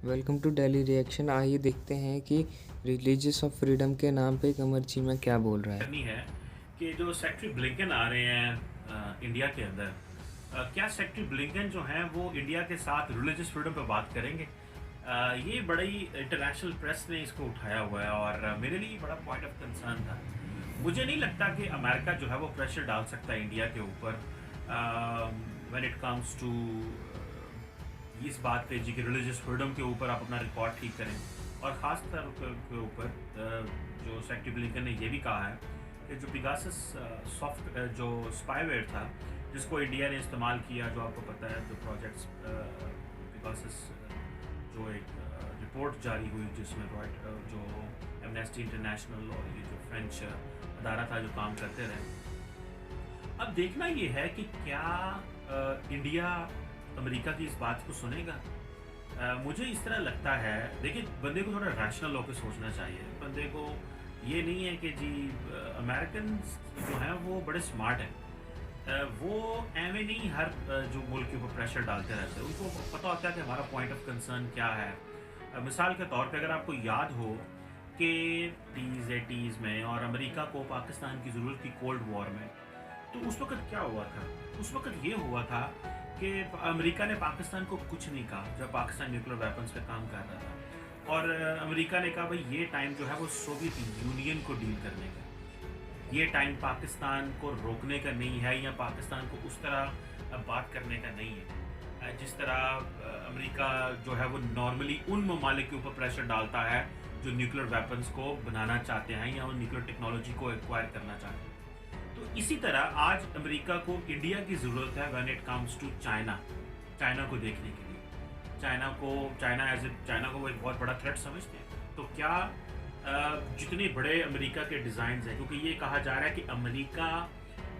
Welcome to daily reaction. आइए देखते हैं कि रिलीजियस ऑफ फ्रीडम के नाम पे कमर चीमा क्या बोल रहा है। करनी है कि जो सेक्रेटरी ब्लिंकन आ रहे हैं इंडिया के अंदर, क्या सेक्रेटरी ब्लिंकन जो हैं वो इंडिया के साथ रिलीजियस फ्रीडम पे बात करेंगे। ये बड़ी इंटरनेशनल प्रेस ने इसको उठाया हुआ है और मेरे लिए बड़ा पॉइंट ऑफ कंसर्न था। मुझे नहीं लगता कि अमेरिका जो है वो प्रेशर डाल सकता है इंडिया के ऊपर व्हेन इट कम्स टू इस बात पे जी कि रिलीजियस फ्रीडम के ऊपर आप अपना रिकॉर्ड ठीक करें। और ख़ास तौर के ऊपर जो सेक्रेटरी ब्लिंकन ने ये भी कहा है कि जो पिगासस सॉफ्ट जो स्पाईवेयर था जिसको इंडिया ने इस्तेमाल किया, जो आपको पता है, जो प्रोजेक्ट्स पिगासस जो एक रिपोर्ट जारी हुई जिसमें जो एमनेस्टी इंटरनेशनल और ये जो फ्रेंच अदारा था जो काम करते रहे। अब देखना ये है कि क्या इंडिया अमेरिका की इस बात को सुनेगा। मुझे इस तरह लगता है, देखिए, बंदे को थोड़ा रैशनल होकर सोचना चाहिए। बंदे को ये नहीं है कि जी अमेरिकन जो हैं वो बड़े स्मार्ट हैं। वो एवं नहीं हर जो मुल्क के ऊपर प्रेशर डालते रहते हैं। उनको पता होता है कि हमारा पॉइंट ऑफ कंसर्न क्या है। मिसाल के तौर पे अगर आपको याद हो कि 80s में और अमेरिका को पाकिस्तान की ज़रूरत थी कोल्ड वॉर में, तो उस वक़्त क्या हुआ था? उस वक़्त ये हुआ था कि अमेरिका ने पाकिस्तान को कुछ नहीं कहा जब पाकिस्तान न्यूक्लियर वेपन्स पे काम कर रहा था। और अमेरिका ने कहा भाई ये टाइम जो है वो सोवियत यूनियन को डील करने का, ये टाइम पाकिस्तान को रोकने का नहीं है या पाकिस्तान को उस तरह बात करने का नहीं है। जिस तरह अमेरिका जो है वो नॉर्मली उन ममालिक के ऊपर प्रेशर डालता है जो न्यूक्लियर वेपन्स को बनाना चाहते हैं या वो न्यूक्लियर टेक्नोलॉजी को एक्वायर करना चाहते हैं। तो इसी तरह आज अमेरिका को इंडिया की ज़रूरत है when it comes to China. China को देखने के लिए, चाइना को वो एक बहुत बड़ा थ्रेट समझते हैं। तो क्या जितने बड़े अमेरिका के डिज़ाइंस हैं, क्योंकि ये कहा जा रहा है कि अमेरिका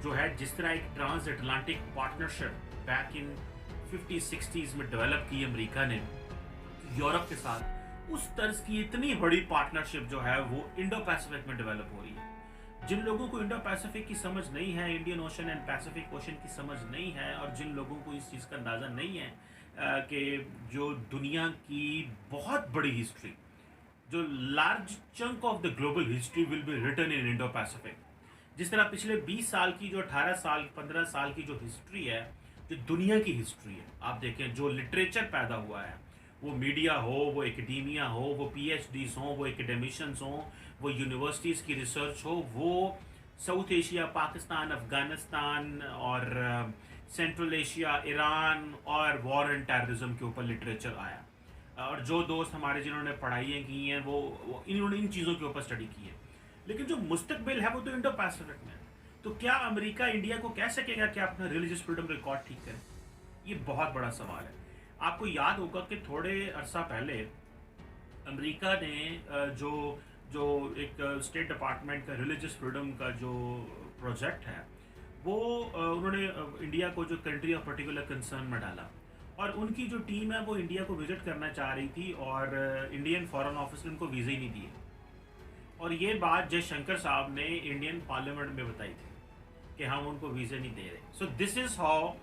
जो है जिस तरह एक trans Atlantic partnership back in 50-60s में डेवलप की अमेरिका ने यूरोप के साथ, उस तर्ज की इतनी बड़ी पार्टनरशिप जो है वो इंडो पैसिफिक में डेवलप हो रही है। जिन लोगों को इंडो पैसिफिक की समझ नहीं है, Indian ocean and Pacific ocean की समझ नहीं है, और जिन लोगों को इस चीज़ का अंदाज़ा नहीं है कि जो दुनिया की बहुत बड़ी हिस्ट्री, जो large chunk of the global history will be written in Indo Pacific. जिस तरह पिछले 20 साल की, जो 18 साल 15 साल की जो हिस्ट्री है, जो दुनिया की हिस्ट्री है, आप देखें जो लिटरेचर पैदा हुआ है, वो मीडिया हो, वो एकेडेमिया हो, वो पीएचडीज हो, वो एकेडमिशियंस हो, वो यूनिवर्सिटीज़ की रिसर्च हो, वो साउथ एशिया, पाकिस्तान, अफ़गानिस्तान और सेंट्रल एशिया, ईरान और वॉर एंड टेररिज्म के ऊपर लिटरेचर आया। और जो दोस्त हमारे जिन्होंने पढ़ाइयाँ की हैं वो इन्होंने इन चीज़ों के ऊपर स्टडी की है। लेकिन जो मुस्तकबिल है वो तो इंडो पैसिफिक में है। तो क्या अमेरिका इंडिया को कह सकेगा कि आप अपना रिलीजियस फ्रीडम रिकॉर्ड ठीक करें? ये बहुत बड़ा सवाल है। आपको याद होगा कि थोड़े अरसा पहले अमेरिका ने जो जो एक स्टेट डिपार्टमेंट का रिलीजियस फ्रीडम का जो प्रोजेक्ट है, वो उन्होंने इंडिया को जो कंट्री ऑफ पर्टिकुलर कंसर्न में डाला। और उनकी जो टीम है वो इंडिया को विजिट करना चाह रही थी और इंडियन फॉरेन ऑफिस ने उनको वीज़ा ही नहीं दिए। और ये बात जयशंकर साहब ने इंडियन पार्लियामेंट में बताई थी कि हम उनको वीज़ा नहीं दे रहे। सो दिस इज़ हाउ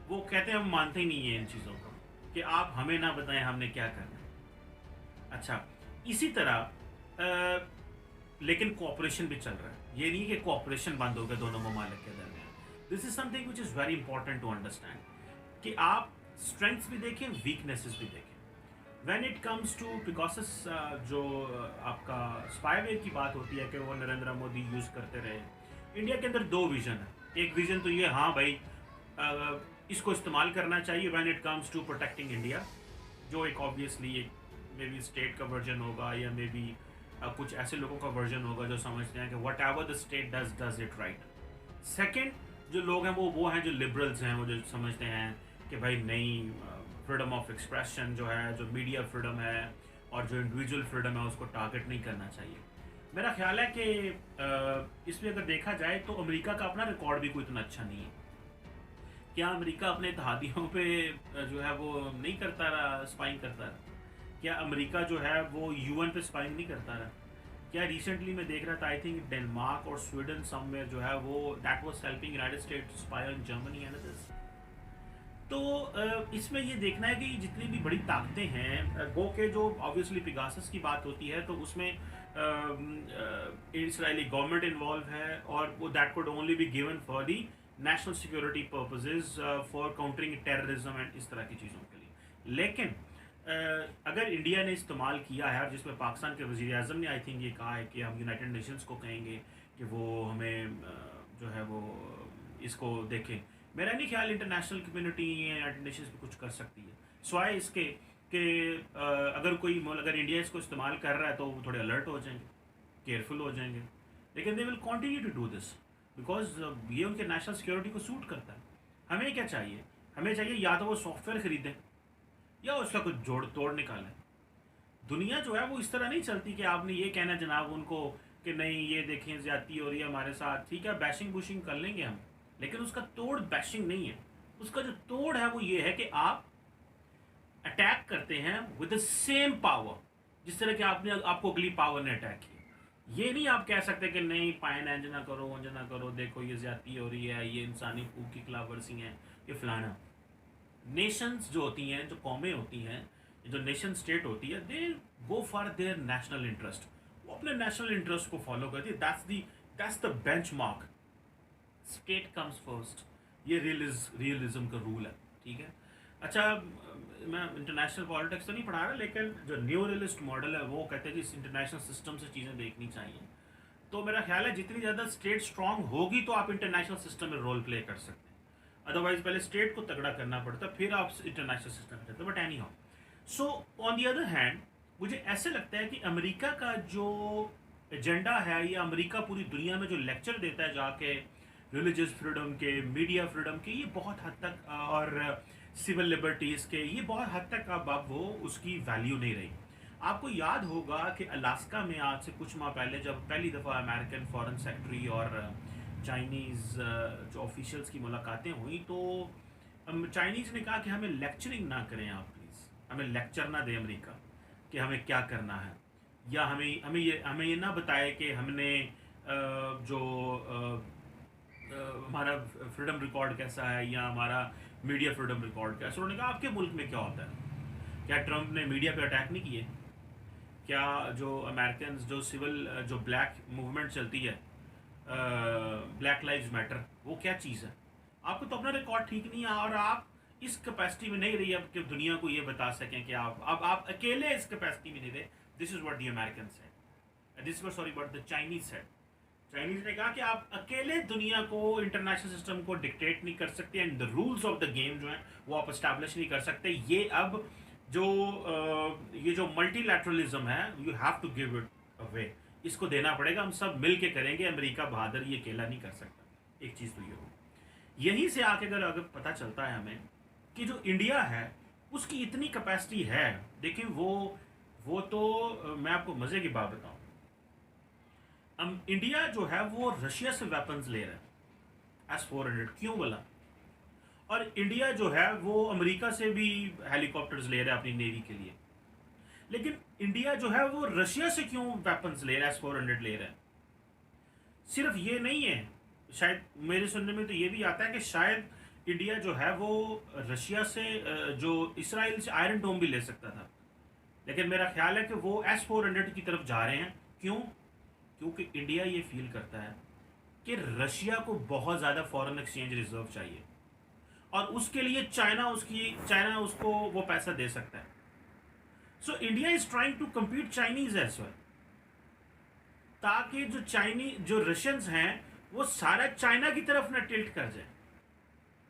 वो कहते हैं हम मानते ही नहीं है इन चीज़ों को कि आप हमें ना बताएं हमने क्या करना है। अच्छा, इसी तरह लेकिन कोऑपरेशन भी चल रहा है। ये नहीं कि कोऑपरेशन बंद हो गया दोनों ममालिक के दरमियान। This is something which is very important to understand कि आप स्ट्रेंथ्स भी देखें, वीकनेसेस भी देखें। When it comes to Pegasus, जो आपका स्पाईवेयर की बात होती है कि वो नरेंद्र मोदी यूज़ करते रहे। इंडिया के अंदर दो विजन है। एक विजन तो ये, हाँ भाई, इसको इस्तेमाल करना चाहिए when it comes to protecting India, जो एक ऑब्वियसली एक मे बी स्टेट का वर्जन होगा या मे बी कुछ ऐसे लोगों का वर्जन होगा जो समझते हैं कि what ever the state does it right. Second जो लोग हैं वो हैं जो लिबरल्स हैं, वो जो समझते हैं कि भाई नहीं, फ्रीडम ऑफ एक्सप्रेशन जो है, जो मीडिया फ्रीडम है और जो इंडिविजुअल फ्रीडम है उसको टारगेट नहीं करना चाहिए। मेरा ख्याल है कि इसमें अगर देखा जाए तो अमेरिका का अपना रिकॉर्ड भी कोई इतना अच्छा नहीं है। क्या अमेरिका अपने इत्तेहादियों पे जो है वो नहीं करता रहा, स्पाइंग करता रहा? क्या अमेरिका जो है वो यूएन पे स्पाइंग नहीं करता रहा? क्या रिसेंटली मैं देख रहा था, आई थिंक डेनमार्क और स्वीडन समवेयर जो है वो that was helping United states spy on Germany and others. तो इसमें ये देखना है कि जितनी भी बड़ी ताकतें हैं, गो के जो ऑब्वियसली पिगासस की बात होती है तो उसमें इसराइली गवर्नमेंट इन्वॉल्व है, और वो that could only be given for the national security purposes, for countering terrorism and इस तरह की चीज़ों के लिए। लेकिन अगर इंडिया ने इस्तेमाल किया है, और जिसमें पाकिस्तान के वज़ीर आज़म ने आई थिंक ये कहा है कि हम यूनाइटेड नेशंस को कहेंगे कि वो हमें जो है वो इसको देखें। मेरा नहीं ख्याल इंटरनेशनल कम्युनिटी या यूनाइटेड नेशंस भी कुछ कर सकती है, स्वाय इसके कि अगर इंडिया इसको इस्तेमाल कर रहा है तो वो थोड़े अलर्ट हो जाएंगे, केयरफुल हो जाएंगे। लेकिन they will continue to do this because ये उनके नेशनल सिक्योरिटी को सूट करता है। हमें क्या चाहिए? हमें चाहिए या तो वो सॉफ्टवेयर खरीदें या उसका कुछ जोड़ तोड़ निकालें। दुनिया जो है वो इस तरह नहीं चलती कि आपने ये कहना जनाब उनको कि नहीं ये देखें ज़्यादती हो रही है हमारे साथ, ठीक है बैशिंग बुशिंग कर लेंगे हम, लेकिन उसका तोड़ बैशिंग नहीं है। उसका जो तोड़ है वो ये है कि आप अटैक करते हैं विद द सेम पावर जिस तरह कि आपको अगली पावर ने अटैक किया। ये नहीं आप कह सकते कि नहीं पाइन एंज ना करो, वंज ना करो, देखो ये ज्यादती हो रही है, ये इंसानी हकूक की खिलाफ वर्जी है, ये फलाना। नेशंस जो होती हैं, जो कौमें होती हैं, जो नेशन स्टेट होती है, they go for their national interest. वो अपने नेशनल इंटरेस्ट को फॉलो करती है। That's the benchmark. State comes first. ये रियलिज्म का रूल है, ठीक है। अच्छा, मैं इंटरनेशनल पॉलिटिक्स तो नहीं पढ़ा रहा, लेकिन जो न्यू रियलिस्ट मॉडल है वो कहते हैं कि इस इंटरनेशनल सिस्टम से चीज़ें देखनी चाहिए। तो मेरा ख्याल है जितनी ज़्यादा स्टेट स्ट्रांग होगी तो आप इंटरनेशनल सिस्टम में रोल प्ले कर सकते हैं। अदरवाइज पहले स्टेट को तगड़ा करना पड़ता, फिर आप इंटरनेशनल सिस्टम में जाते। But any how, so on the other hand मुझे ऐसे लगता है कि अमेरिका का जो एजेंडा है, या अमेरिका पूरी दुनिया में जो लेक्चर देता है जाके रिलीजियस फ्रीडम के, मीडिया फ्रीडम के, ये बहुत हद तक और सिविल लिबर्टीज़ के, ये बहुत हद तक अब वो उसकी वैल्यू नहीं रही। आपको याद होगा कि अलास्का में आज से कुछ माह पहले जब पहली दफ़ा अमेरिकन फॉरेन सेक्रेटरी और चाइनीज़ जो ऑफिशियल्स की मुलाकातें हुई, तो चाइनीज़ ने कहा कि हमें लेक्चरिंग ना करें आप प्लीज़, हमें लेक्चर ना दें अमेरिका कि हमें क्या करना है, या हमें ये ना बताए कि हमने जो हमारा फ्रीडम रिकॉर्ड कैसा है या हमारा मीडिया फ्रीडम रिकॉर्ड कैसा। उन्होंने कहा आपके मुल्क में क्या होता है? क्या ट्रंप ने मीडिया पे अटैक नहीं किए? क्या जो अमेरिकन जो सिविल जो ब्लैक मूवमेंट चलती है, ब्लैक लाइव्स मैटर, वो क्या चीज़ है? आपको तो अपना रिकॉर्ड ठीक नहीं है, और आप इस कैपेसिटी में नहीं रही अब कि दुनिया को ये बता सकें कि आप अकेले इस कैपेसिटी में नहीं रहे। This is what the American said, this was sorry what the Chinese said. Chinese ने कहा कि आप अकेले दुनिया को, इंटरनेशनल सिस्टम को डिक्टेट नहीं कर सकते, and the rules of the game जो है वो आप एस्टैब्लिश नहीं कर सकते। ये अब जो ये जो मल्टीलैटरलिज्म है, you have to give it away, इसको देना पड़ेगा, हम सब मिल के करेंगे, अमेरिका बहादुर ये अकेला नहीं कर सकता। एक चीज़ तो ये हो, यहीं से आके अगर पता चलता है हमें कि जो इंडिया है उसकी इतनी कैपेसिटी है। देखिए वो तो मैं आपको मज़े की बात बताऊं, इंडिया जो है वो रशिया से वेपन्स ले रहा है S-400, क्यों बोला? और इंडिया जो है वो अमेरिका से भी हेलीकॉप्टर्स ले रहा है अपनी नेवी के लिए। लेकिन इंडिया जो है वो रशिया से क्यों वेपन्स ले रहा है, S-400 ले रहा है? सिर्फ ये नहीं है, शायद मेरे सुनने में तो ये भी आता है कि शायद इंडिया जो है वो रशिया से जो इसराइल से आयरन डोम भी ले सकता था। लेकिन मेरा ख्याल है कि वो S-400 की तरफ जा रहे हैं। क्यों? क्योंकि इंडिया ये फील करता है कि रशिया को बहुत ज़्यादा फॉरेन एक्सचेंज रिजर्व चाहिए, और उसके लिए चाइना उसको वो पैसा दे सकता है। So India is trying to compete Chinese as well, ताकि जो रशियंस हैं वो सारा चाइना की तरफ ना टिल्ट कर जाए।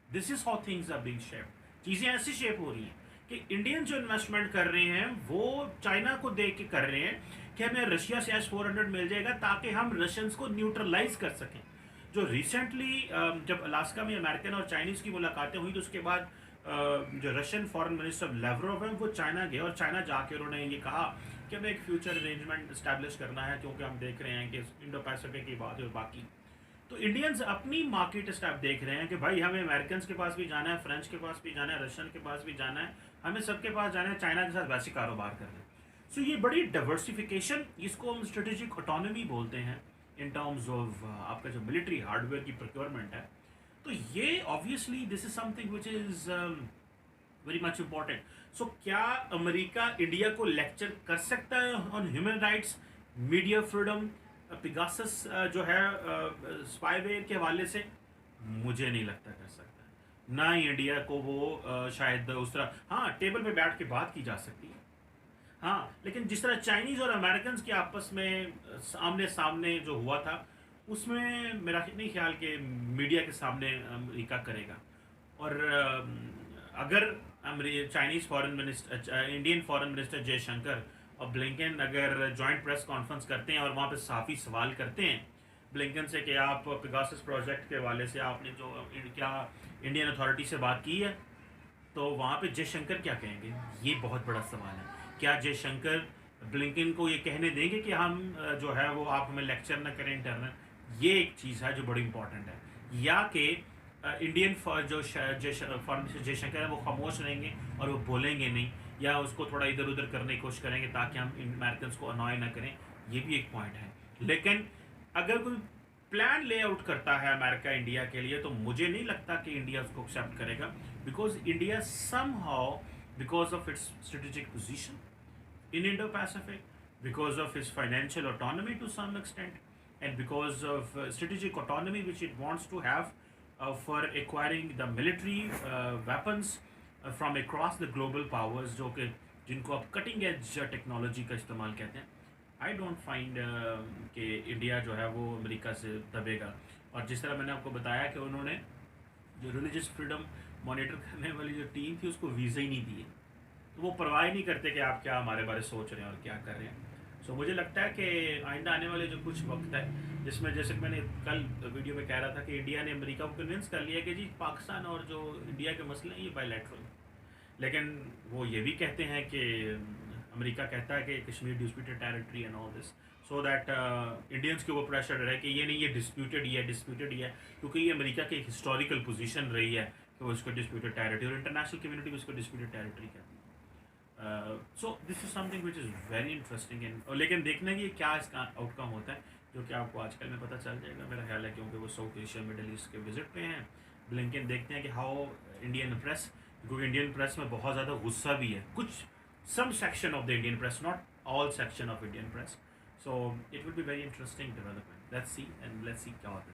This is how things are being shaped. चीज़ें ऐसी शेप हो रही हैं कि इंडियन जो इन्वेस्टमेंट कर रहे हैं वो चाइना को देख के कर रहे हैं कि हमें रशिया से S-400 मिल जाएगा ताकि हम रशियंस को न्यूट्रलाइज कर सकें। जो रिसेंटली जब अलास्का में अमेरिकन और चाइनीज़ की मुलाकातें हुई, तो उसके बाद जो रशियन फॉरेन मिनिस्टर लेवरोव हैं वो चाइना गए, और चाइना जाके उन्होंने ये कहा कि हमें एक फ्यूचर अरेंजमेंट इस्टेब्लिश करना है, क्योंकि हम देख रहे हैं कि इंडो पैसिफिक की बात है और बाकी। तो इंडियंस अपनी मार्केट स्टेप देख रहे हैं कि भाई हमें अमेरिकन के पास भी जाना है, फ्रेंच के पास भी जाना है, रशियन के पास भी जाना है, हमें सबके पास जाना है, चाइना के साथ वैसे कारोबार करना है। सो ये बड़ी डाइवर्सिफिकेशन, इसको हम स्ट्रेटेजिक ऑटोनॉमी बोलते हैं इन टर्म्स ऑफ आपका जो मिलिट्री हार्डवेयर की प्रोक्योरमेंट है। तो ये obviously this is something which is very much important. So क्या अमेरिका इंडिया को लेक्चर कर सकता है on human rights, media freedom, Pegasus जो है स्पाईवेयर के हवाले से? मुझे नहीं लगता कर सकता है। ना ही इंडिया को वो शायद उस तरह, हाँ टेबल पे बैठ के बात की जा सकती है, हाँ, लेकिन जिस तरह चाइनीज और अमेरिकन के आपस में सामने सामने जो हुआ था, उसमें मेरा नहीं ख्याल कि मीडिया के सामने अमेरिका करेगा। और अगर Chinese foreign minister, Indian foreign minister Jaishankar और ब्लिंकन अगर जॉइंट प्रेस कॉन्फ्रेंस करते हैं और वहाँ पे साफ़ी सवाल करते हैं ब्लिंकन से कि आप पिगासस प्रोजेक्ट के हवाले से आपने जो क्या इंडियन अथॉरिटी से बात की है, तो वहाँ पे जयशंकर क्या कहेंगे? ये बहुत बड़ा सवाल है। क्या जयशंकर ब्लिंकन को ये कहने देंगे कि हम जो है वो आप हमें लेक्चर ना करें इंटरनल? ये एक चीज़ है जो बड़ी इंपॉर्टेंट है। या कि इंडियन जो फॉरेन जयशंकर है वो खामोश रहेंगे और वो बोलेंगे नहीं, या उसको थोड़ा इधर उधर करने की कोशिश करेंगे ताकि हम अमेरिकन को अनॉय ना करें। ये भी एक पॉइंट है। लेकिन अगर कोई प्लान लेआउट करता है अमेरिका इंडिया के लिए, तो मुझे नहीं लगता कि इंडिया उसको एक्सेप्ट करेगा, because India somehow, because of its strategic position in Indo-Pacific, because of its financial autonomy to some extent, and because of strategic autonomy which it wants to have for acquiring the military weapons from across the global powers, जो कि जिनको अब cutting edge technology का इस्तेमाल कहते हैं। I don't find कि India जो है वो अमेरिका से दबेगा। और जिस तरह मैंने आपको बताया कि उन्होंने जो रिलीजियस फ्रीडम मॉनिटर करने वाली जो टीम थी उसको वीज़ा ही नहीं दिए, तो वो परवाह नहीं करते कि आप क्या हमारे बारे सोच रहे हैं और क्या कर रहे हैं। सो मुझे लगता है कि आइंदा आने वाले जो कुछ वक्त है, जिसमें जैसे कि मैंने कल वीडियो में कह रहा था कि इंडिया ने अमेरिका को कन्विंस कर लिया कि जी पाकिस्तान और जो इंडिया के मसले हैं ये बायलैटरल, लेकिन वो ये भी कहते हैं कि अमेरिका कहता है कि Kashmir disputed territory and all this, so that Indians के ऊपर प्रेशर रहे कि ये नहीं, ये डिस्प्यूटेड ही है, क्योंकि ये अमेरिका की हिस्टोरिकल पोजीशन रही है कि वो इसको डिस्प्यूटेड टेरिटरी, और इंटरनेशनल कम्युनिटी भी इसको डिस्प्यूटेड टेरिटरी कहती है। So this is something which is very interesting and, लेकिन देखना कि क्या इसका आउटकम होता है, जो कि आपको आजकल में पता चल जाएगा मेरा ख्याल है, क्योंकि वो साउथ एशिया मिडल ईस्ट के विजिट पे हैं। ब्लिंकन देखते हैं कि हाउ इंडियन प्रेस, क्योंकि इंडियन प्रेस में बहुत ज़्यादा गुस्सा भी है, कुछ some section of the Indian press, not all section of Indian press. So it will be very interesting development. Let's see क्या होता है।